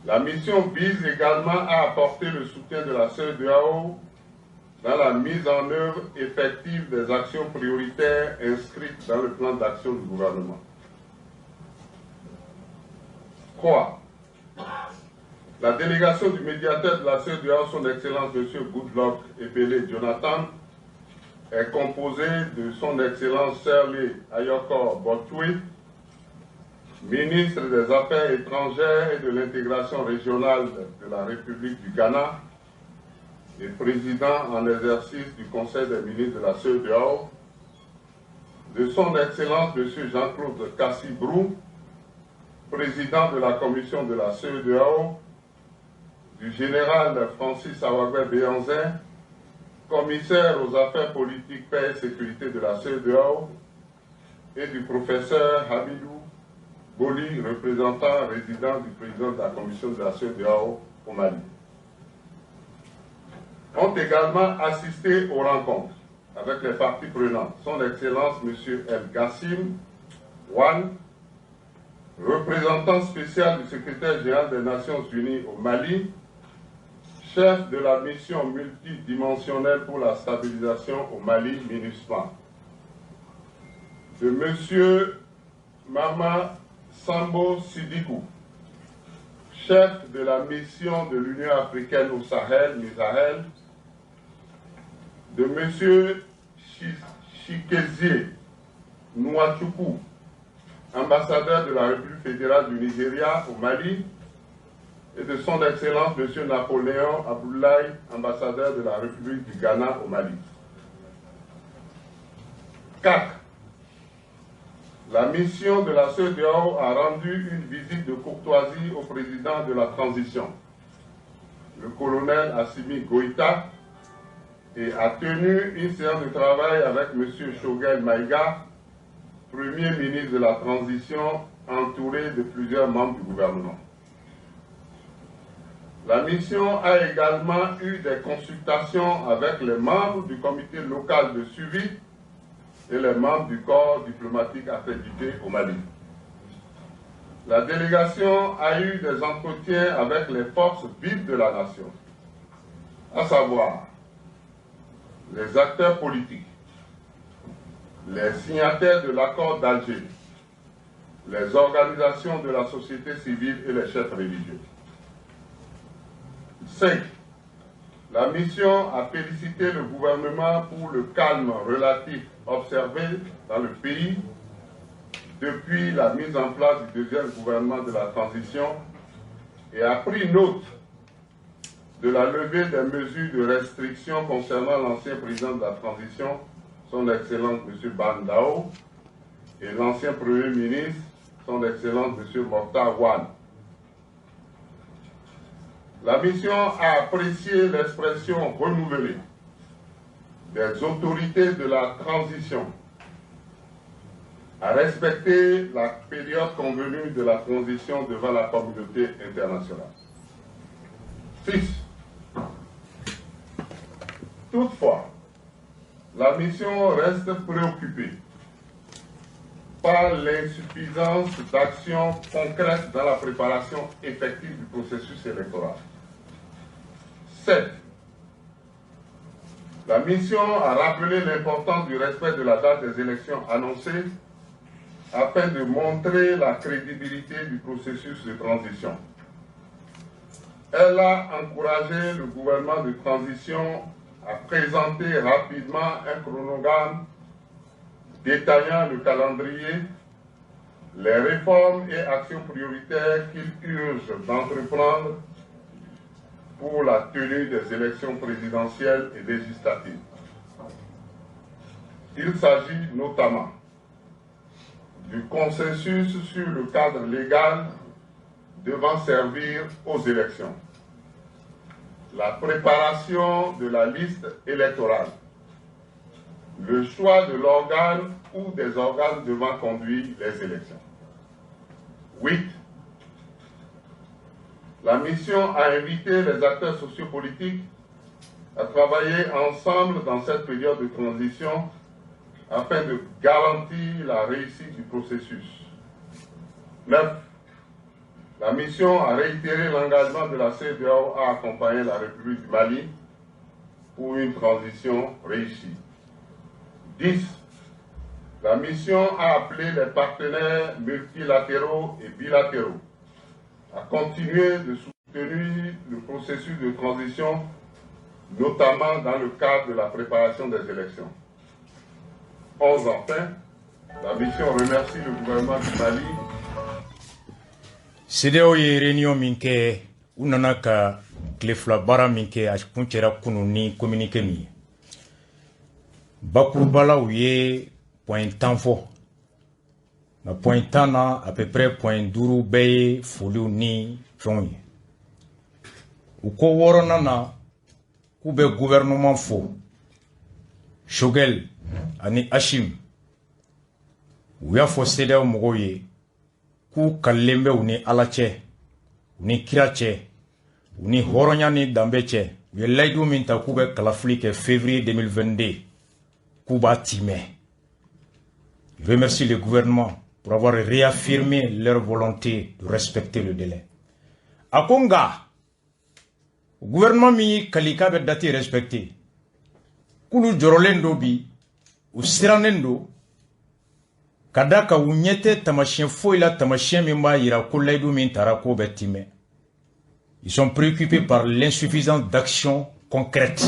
La mission vise également à apporter le soutien de la CEDEAO dans la mise en œuvre effective des actions prioritaires inscrites dans le plan d'action du gouvernement. 3. La délégation du médiateur de la CEDEAO, son Excellence M. Goodluck Ebele Jonathan, est composée de son Excellence Serlé Ayokor Botwe, ministre des Affaires étrangères et de l'intégration régionale de la République du Ghana et président en exercice du Conseil des ministres de la CEDEAO, de son Excellence M. Jean-Claude Kassi-Brou, président de la commission de la CEDEAO, du général Francis Awagwe Béanzin, commissaire aux affaires politiques, paix et sécurité de la CEDEAO, et du professeur Hamidou Boli, représentant résident du président de la commission de la CEDEAO au Mali. Ont également assisté aux rencontres avec les parties prenantes. Son Excellence M. El Gassim Wan, représentant spécial du secrétaire général des Nations Unies au Mali, chef de la mission multidimensionnelle pour la stabilisation au Mali, MINUSMA, de M. Mama Sambo Sidikou, chef de la mission de l'Union africaine au Sahel, MISAHEL, de M. Chikezie Nwachukwu, ambassadeur de la République fédérale du Nigeria au Mali, et de son Excellence M. Napoléon Aboulaye, ambassadeur de la République du Ghana au Mali. 4. La mission de la CEDEAO a rendu une visite de courtoisie au président de la transition, le colonel Assimi Goïta, et a tenu une séance de travail avec M. Choguel Maïga, Premier ministre de la transition, entouré de plusieurs membres du gouvernement. La mission a également eu des consultations avec les membres du comité local de suivi et les membres du corps diplomatique accrédité au Mali. La délégation a eu des entretiens avec les forces vives de la nation, à savoir les acteurs politiques, les signataires de l'accord d'Alger, les organisations de la société civile et les chefs religieux. 5. La mission a félicité le gouvernement pour le calme relatif observé dans le pays depuis la mise en place du deuxième gouvernement de la transition et a pris note de la levée des mesures de restriction concernant l'ancien président de la transition, son Excellence M. Bandao, et l'ancien Premier ministre, son Excellence M. Mokhtar Wan. La mission a apprécié l'expression renouvelée des autorités de la transition à respecter la période convenue de la transition devant la communauté internationale. 6. Toutefois, la mission reste préoccupée par l'insuffisance d'actions concrètes dans la préparation effective du processus électoral. 7. La mission a rappelé l'importance du respect de la date des élections annoncées afin de montrer la crédibilité du processus de transition. Elle a encouragé le gouvernement de transition à présenter rapidement un chronogramme détaillant le calendrier, les réformes et actions prioritaires qu'il urge d'entreprendre pour la tenue des élections présidentielles et législatives. Il s'agit notamment du consensus sur le cadre légal devant servir aux élections, la préparation de la liste électorale, le choix de l'organe ou des organes devant conduire les élections. 8. La mission a invité les acteurs sociopolitiques à travailler ensemble dans cette période de transition afin de garantir la réussite du processus. 9. La mission a réitéré l'engagement de la CEDEAO à accompagner la République du Mali pour une transition réussie. 10. La mission a appelé les partenaires multilatéraux et bilatéraux à continuer de soutenir le processus de transition, notamment dans le cadre de la préparation des élections. 11. Enfin, la mission remercie le gouvernement du Mali. CEDEAO ye réunion min kɛ u nana ka tile fila baara min kɛ a kun cɛra kunu ni communiqué min ye bakurubala u ye point tan fo na point tan na à peu près point duru beye foliu ni fenw u ko worona na ku be gouvernement fo Shogel ani Hashim u y'a fɔ CEDEAO mɔgɔw ye k'u kalilen bɛ u ni Ala cɛ u ni kira cɛ u ni hɔrɔnya ni danbe cɛ u ye layidu min ta k'u bɛ kalafili kɛ février 2022 k'u b'a timɛ. Je remercie le gouvernement pour avoir réaffirmé leur volonté de respecter le délai. A ko nga gouvernement min y'i kali k'a bɛ date respecté k'ulu jɔrɔlen do bi u sirannen do ka da ka u ɲɛ tɛ tamasiyɛn foyi la tamasiyɛn min b'a yira ko layidu min tara k'o bɛ timɛ. Ils sont préoccupés par l'insuffisance d'actions concrètes.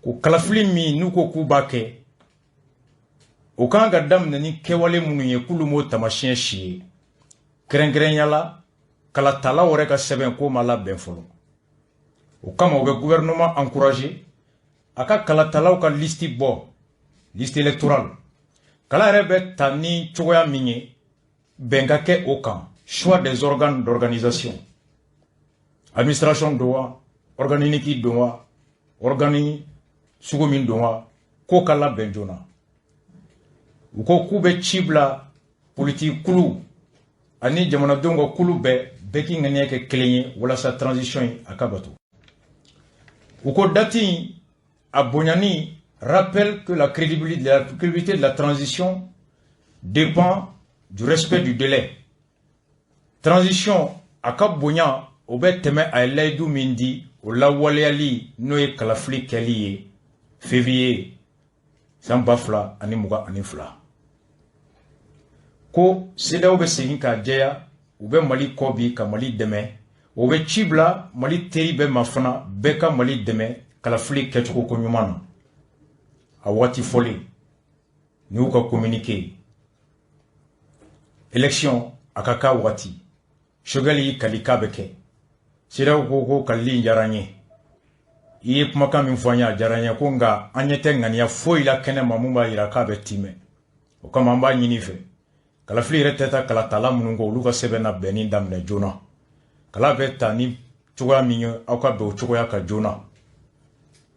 Ko kalafili min n'u ko k'u b'a kɛ o kan ka daminɛ ni kɛwale minnu ye k'ulu m'o tamasiyɛn si ye kɛrɛnkɛrɛnya la kalatala wɛrɛ ka sɛbɛn k'o ma labɛn fɔlɔ. O kama u bɛ gouvernement encouragé a ka kalatalaw ka liste bɔ liste électorale kala yɛrɛ bɛ ta ni cogoya min ye bɛn ka kɛ o kan choix des organes d'organisation administration don wa organiki don wa organi sugu min don wa k'o ka labɛn joona u ko k'u bɛ ci bila politique kulu ani jamanadenw ka kulu bɛɛ k'i ŋaniya kɛ kelen ye walasa transition in a ka bato. U ko date a bonyani rappelle que la crédibilité de la transition dépend du respect du délai. Transition a ka bonya o bɛ tɛmɛ a ye layidu min di o lawaleyali n'o ye kalafili kɛli ye février san 2022 ko CEDEAO bɛ segin k'a jɛya u bɛ Mali kɔ bi ka Mali dɛmɛ o bɛ ci bila Mali teri bɛɛ ma fana bɛɛ ka Mali dɛmɛ kalafili kɛcogo ko ɲuman na a waati fɔlen ni y'u ka communiqué élection a ka k'a waati Shogel y'i kali k'a bɛ kɛ CEDEAO ko kalili diyara n ye i ye kumakan min fɔ an ye a diyara n ye ko nka an ɲɛ tɛ ŋaniya foyi la kɛnɛ ma mun b'a yira k'a bɛ timɛ o kama an b'a ɲini fɛ kalafili yɛrɛ tɛ taa kalatala minnu kɔ olu ka sɛbɛn na bɛnni daminɛ joona kala bɛ ta ni cogoya min ye aw ka bɛn o cogoya kan joona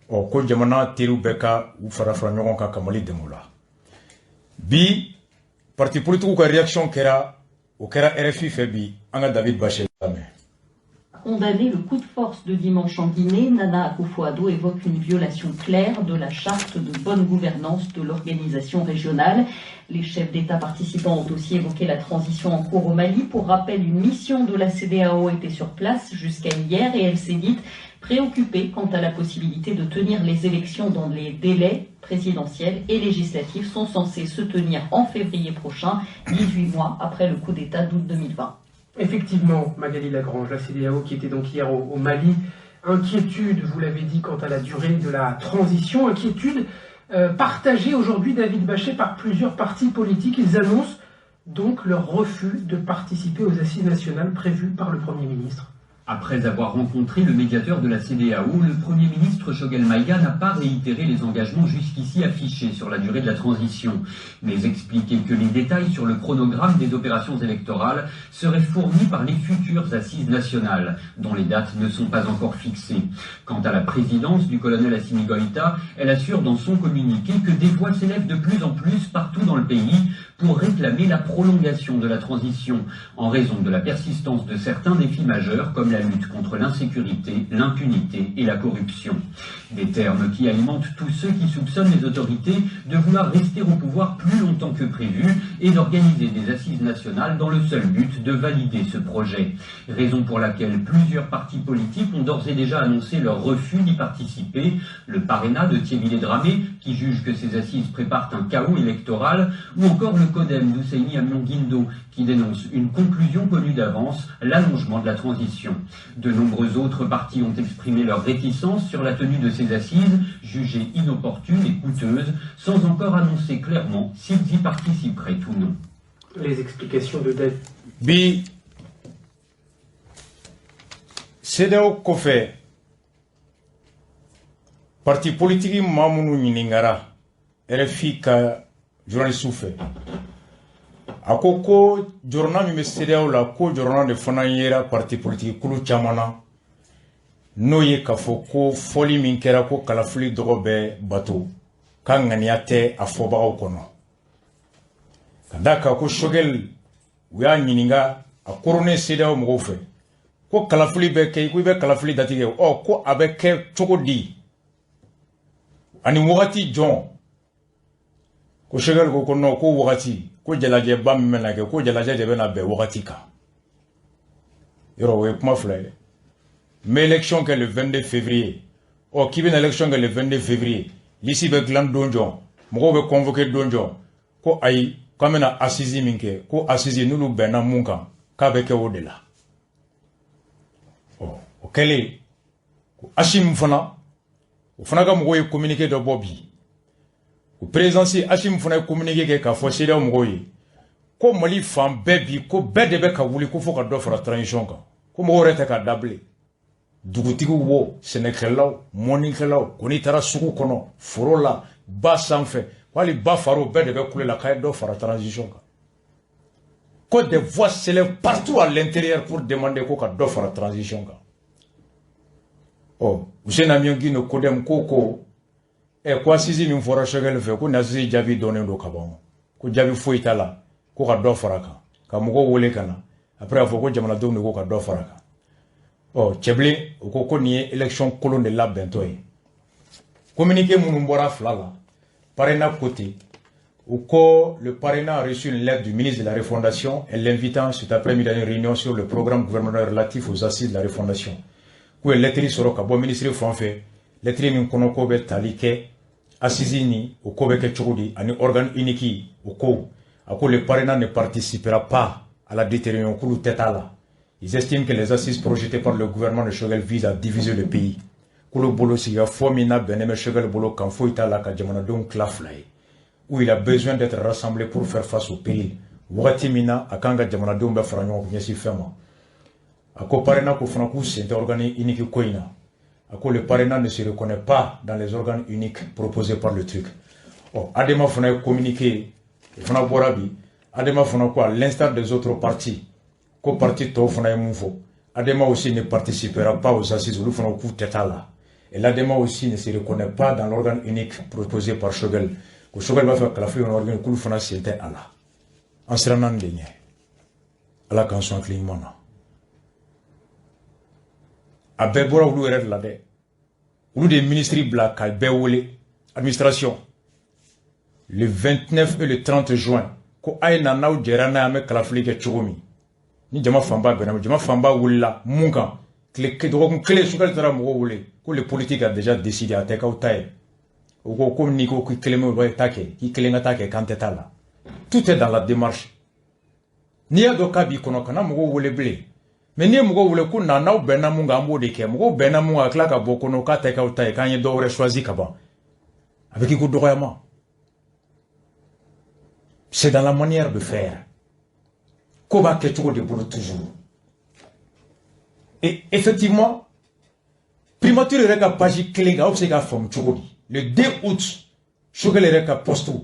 ɔ ko jamana teriw bɛɛ ka u fara fara ɲɔgɔn kan ka Mali dɛmɛ o la bi parti politique ka réaction kɛra o kɛra RFI fɛ bi an ka David Bachel lamɛn. Condamné le coup de force de dimanche en Guinée, Nana Akufo-Addo évoque une violation claire de la charte de bonne gouvernance de l'organisation régionale. Les chefs d'État participants ont aussi évoqué la transition en cours au Mali. Pour rappel, une mission de la CEDEAO était sur place jusqu'à hier et elle s'est dite préoccupée quant à la possibilité de tenir les élections dans les délais présidentiels et législatifs sont censés se tenir en février prochain, 18 mois après le coup d'État d'août 2020. Effectivement, Magali Lagrange, la CEDEAO qui était donc hier au Mali, inquiétude, vous l'avez dit, quant à la durée de la transition, inquiétude partagée aujourd'hui, David Bachet, par plusieurs partis politiques. Ils annoncent donc leur refus de participer aux assises nationales prévues par le Premier ministre. Après avoir rencontré le médiateur de la CEDEAO, le Premier ministre Shogel Maïga n'a pas réitéré les engagements jusqu'ici affichés sur la durée de la transition, mais expliqué que les détails sur le chronogramme des opérations électorales seraient fournis par les futures assises nationales, dont les dates ne sont pas encore fixées. Quant à la présidence du colonel Assimi Goïta, elle assure dans son communiqué que des voix s'élèvent de plus en plus partout dans le pays pour réclamer la prolongation de la transition, en raison de la persistance de certains défis majeurs comme la lutte contre l'insécurité, l'impunité et la corruption. Des termes qui alimentent tous ceux qui soupçonnent les autorités de vouloir rester au pouvoir plus longtemps que prévu et d'organiser des assises nationales dans le seul but de valider ce projet. Raison pour laquelle plusieurs partis politiques ont d'ores et déjà annoncé leur refus d'y participer. Le Parena de Thierry Dramé, qui juge que ces assises préparent un chaos électoral, ou encore le Codem d'Ousseini Amion-Guindo, qui dénonce une conclusion connue d'avance, l'allongement de la transition. De nombreux autres partis ont exprimé leur réticence sur la tenue de ces assises, jugées inopportunes et coûteuses, sans encore annoncer clairement s'ils y participeraient ou non. Les explications de David. Bi CEDEAO kɔfɛ parti politique maa minnu ɲiningara RFI ka journaliste fait akoko journal mi CEDEAO la ko journal de fana yera parti politique kulu chamana no ye kafo ko foli min kera ko kalafuli dogobe bato kan ganiate afobagaw kono kadaka ko shogel uya nyininga akorone CEDEAO mo fe ko kalafuli be kay ko be kalafuli datige o ko abeke chogodi ani wagati jon ko shogel ko no ko wagati ko jalaje bam menake ko jalaje de bena be wagati ka yoro we kuma fle mais élection que le 22 février o ki ben élection que le 22 février l'ici be glan donjon mo be convoquer donjon ko ay kamena assisi minke ko assisi nulu bena munka ka be ke odela o kele ko ashim fana o fana ka mo ye communiquer de bobi o présidence ashim fana communiquer ke ka fo CEDEAO mo ye ko mali fam bebi ko bede be ka wuli ko fo ka do fara transition ka ko mo rete ka dable dugutigu wo senekelaw moninkelaw ko ni tara suku kono forola ba sanfɛ wali ba faro bede be kulela ka do fara transition ka ko des voix s'élèvent partout à l'intérieur pour demander ko ka do fara transition ka oh usena miongi no kodem koko e kwa sizi min fora shogel fe ko nasi jabi donen do kabon ko jabi foitala ko ka do fara ka mugo wole kana après afo ko jamana do ko ka do fara ka oh cheble ko ni élection colonne de la bentoy communiqué mun mbora flala parena côté ou ko le parrainat a reçu une lettre du ministre de la Refondation et l'invitant cet après-midi à une réunion sur le programme gouvernemental relatif aux assises de la Refondation. Où lettre soro ka bo ministre français lettre min kono ko be talike assisini au ko be ke chogodi ani organe unique au ko ako le parrainat ne participera pas à la détermination kulu tetala. Ils estiment que les assises projetées par le gouvernement de Shogel visent à diviser le pays. Kulu bolo siga fomina beneme Shogel bolo kan foita la ka jamana don klaflay où il a besoin d'être rassemblé pour faire face au péril. Wati mina akanga jamana don be faranyo nyesi fema. Ako parrainat ko fana ku c'est organe unique koina. Ako le parrainat ne se reconnaît pas dans les organes uniques proposés par le truc. Oh, adema fana communiqué fana borabi adema fana quoi à l'instar des autres partis. Ko parti to fana mufo. Adema aussi ne participera pas aux assises ou fana ku tetala. Et l'adema aussi ne se reconnaît pas dans l'organe unique proposé par Shogel. Ko Shogel va faire que la fille on organe kulu fana c'était ala. En seranan denye. Ala kanson klingmana. A bebora ulu eret la de ulu des ministres bla ka bewole administration le 29 et le 30 juin ko ay na naw jerana ame kalafli ke chogomi ni jama famba benam jama famba wulla munka kle ke do ko kle sukal tara mo wule ko le politique a déjà décidé à teka utaye o ko ko ni ko kle mo wa take ki kle ngata ke kanteta la tout est dans la démarche ni ado kabi kono kana mo wule blé. Mais ni mugo wule ko na naw bena munga ambo de ke mugo bena munga kla ka boko no ka teka utai kan ye do choisi ka ba avec ko doyama c'est dans la manière de faire ko ba ke tugo de pour toujours et effectivement primature reka page klinga obsega forme tugo le 2 août Shogel reka posto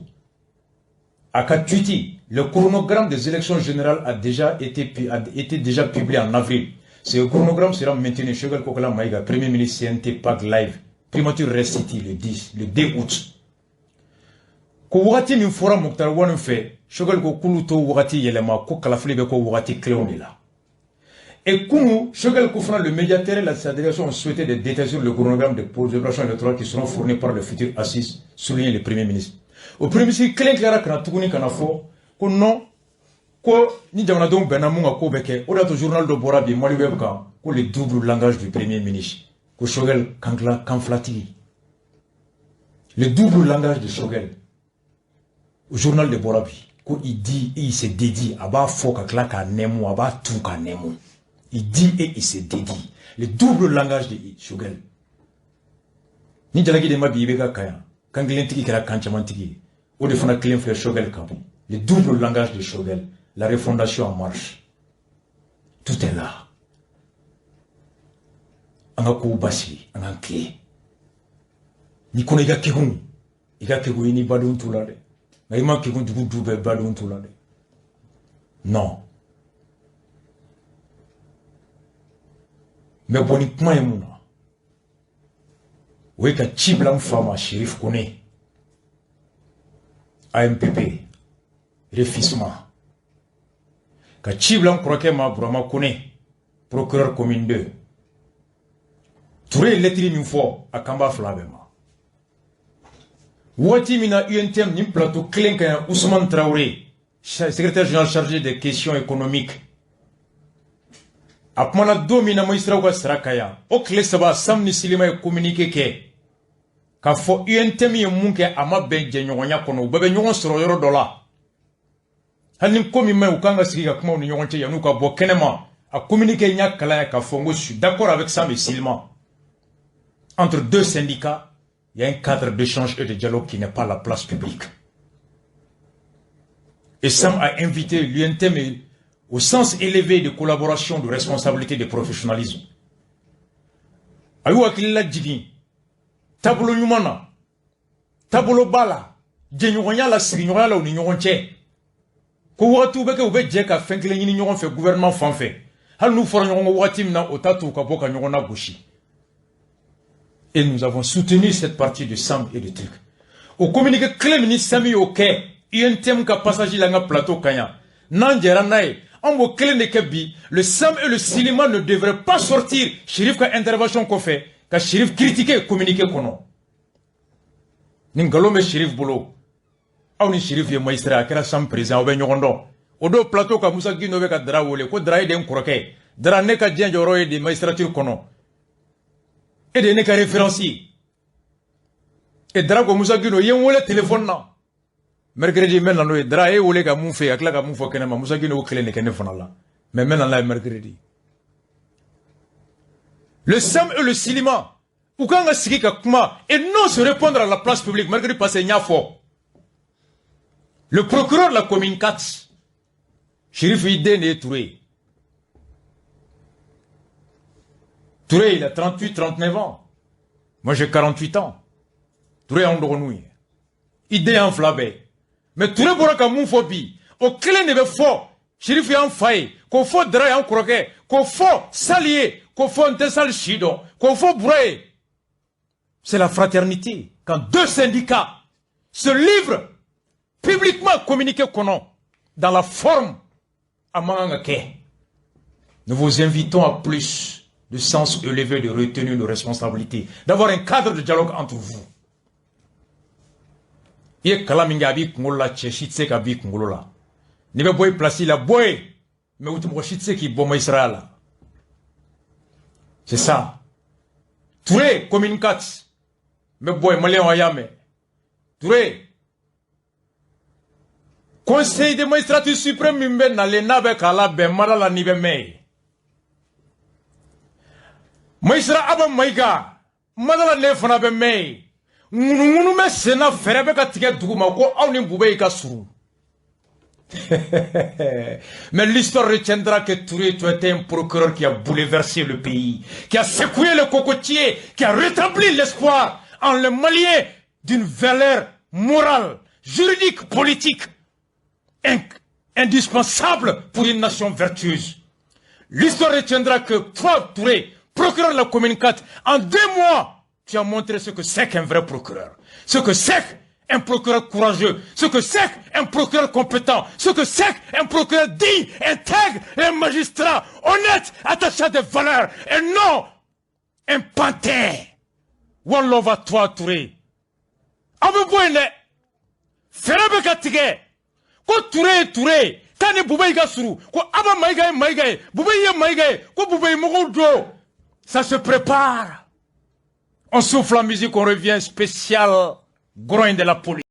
aka tweeti. Le chronogramme des élections générales a déjà été publié en avril. Ce chronogramme sera maintenu. Shogel Kokala Maïga, Premier ministre CNT PAC Live. Primature Restiti le 2 août. Ko wati min fora Mokhtar Wane fait, Shogel Kokulu to wati yelema ko kalafli be ko wati cléonila. Et Kounou, Shogel Koufra, le médiateur et la délégation ont souhaité des détails sur le chronogramme de opérations électorales qui seront fournis par le futur assise, souligne le Premier ministre. Au Premier ministre, Clé Clara Kratoukouni Kanafo, ko non ko ni jamana don benamunga ko beke o da to journal do borabi mali webka ko le double langage du premier ministre ko Shogel kankla kamflati le double langage de Shogel au journal de borabi ko il dit et il se dédie aba foka klaka nemu aba tuka nemu il dit et il se dédie le double langage de Shogel ni jalagi de mabi beka kaya kanglentiki kala kanchamantiki o de fana clean frère Shogel kabu. Le double langage de Shogel, la refondation en marche. Tout est là. Anga ko basi, anga clé. Ni konega kehun. Iga kegouini badun toulade. Naïma kegoun doube badun toulade. Non. Mais boni kuma ye mun na o ye ka ci bila n fa ma Cherif Kone AMPP refisma ka ci bila n kɔrɔkɛ ma Burama Kone procureur commune 2 Touré ye lettre min fɔ a kanba fila bɛɛ ma waati min na UNTM ni plateau kelen ka yan Ousmane Traoré secrétaire général chargé des questions économiques a kumana don min na magistraw ka sara ka yan o tile saba Sam ni Silima ye communiqué kɛ k'a fɔ UNTM ye mun kɛ a ma bɛn jɛɲɔgɔnya kɔnɔ u bɛɛ bɛ ɲɔgɔn sɔrɔ yɔrɔ dɔ la hali ni ko min ma ɲi u kan ka sigi ka kumaw ni ɲɔgɔn cɛ yan'u ka bɔ kɛnɛma a communiqué ɲa kalan ye k'a fɔ n ko je suis d'accord avec Sam et Silima entre deux syndicats il y a un cadre d'échange et de dialogue qui n'est pas la place publique et Sam a invité l'UNTM au sens élevé de collaboration, de responsabilité, de professionnalisme. Ayo akilila jigi, tabolo nyumana, tabolo bala, jenyonya la signora la ou nyoronche. Ko watu beke ube jeka fenkle nyini nyoron fe gouvernement fanfe. Hal nous ferons nyoron watim na otatu ka boka nyorona bushi. Et nous avons soutenu cette partie de Sam et de truc. Au communiqué clé ministre Sami OK, UNTM ka passager la nga plateau kanya. Nanjera nae. Le Sam et le Silima ne devraient pas sortir. Cherif ka intervention qu'on fait, ka Cherif critiquer, communiquer kono. Ningalome Cherif bolo. Aou ni Cherif ye magistrat kera Sam président obe nyogondo. Odo plateau ka Moussa Guino ka dra wole ko dra ide nkoroke. Dra ne ka djenjoro e de magistrature kono. Et de ne ka référencier. Et dra ko Moussa Guino yen wole téléphone na. Mercredi maintenant nous dra e wole ka mun fe akla ka mun fo kenema Moussa Guino o kele ne kene fona la mais maintenant là mercredi le Sam et le Silima ou quand nga sigi ka kuma et non se répondre à la place publique mercredi passé nya fo le procureur de la commune 4 Cherif Idene Touré il a 38-39 ans moi j'ai 48 ans Touré en doronouille idée en flabé mais Touré boraka moun fobi au clé ne be fo Cherif yan faye ko fo dra yan kroke ko fo salier ko fo ntesal shido ko fo bouré c'est la fraternité quand deux syndicats se livrent publiquement communiquer kono dans la forme amanga ke nous vous invitons à plus de sens élevé de retenue de responsabilité d'avoir un cadre de dialogue entre vous. Ye kalaminga bi kungola cheshitse ka bi kungola ni be boy place la boy mais utum ko shitse ki bo Israël c'est ça Touré commune 4 mais boy malien ayame Touré conseil de magistrature suprême mimbe na le nabe kala be malala ni be me maisra aba maiga malala ne fana be me ngunu me sena ferebe ka tige duguma ko awni bube ka suru mais l'histoire retiendra que Touré tu étais un procureur qui a bouleversé le pays qui a secoué le cocotier qui a rétabli l'espoir en le Malien d'une valeur morale juridique politique indispensable pour une nation vertueuse. L'histoire retiendra que toi Touré procureur de la commune 4 en 2 mois tu as montré ce que c'est qu'un vrai procureur. Ce que c'est qu'un procureur courageux. Ce que c'est qu'un procureur compétent. Ce que c'est qu'un procureur digne, intègre, un magistrat honnête, attaché à des valeurs. Et non un pantin. One love à toi, Touré. Abouboune. Ferebe katige. Ko Touré. Tani boubé gasuru. Ko aba maïgaye. Boubé maïgaye. Ko boubé mogoudjo. Ça se prépare. On souffle la musique, on revient spécial groin de la police.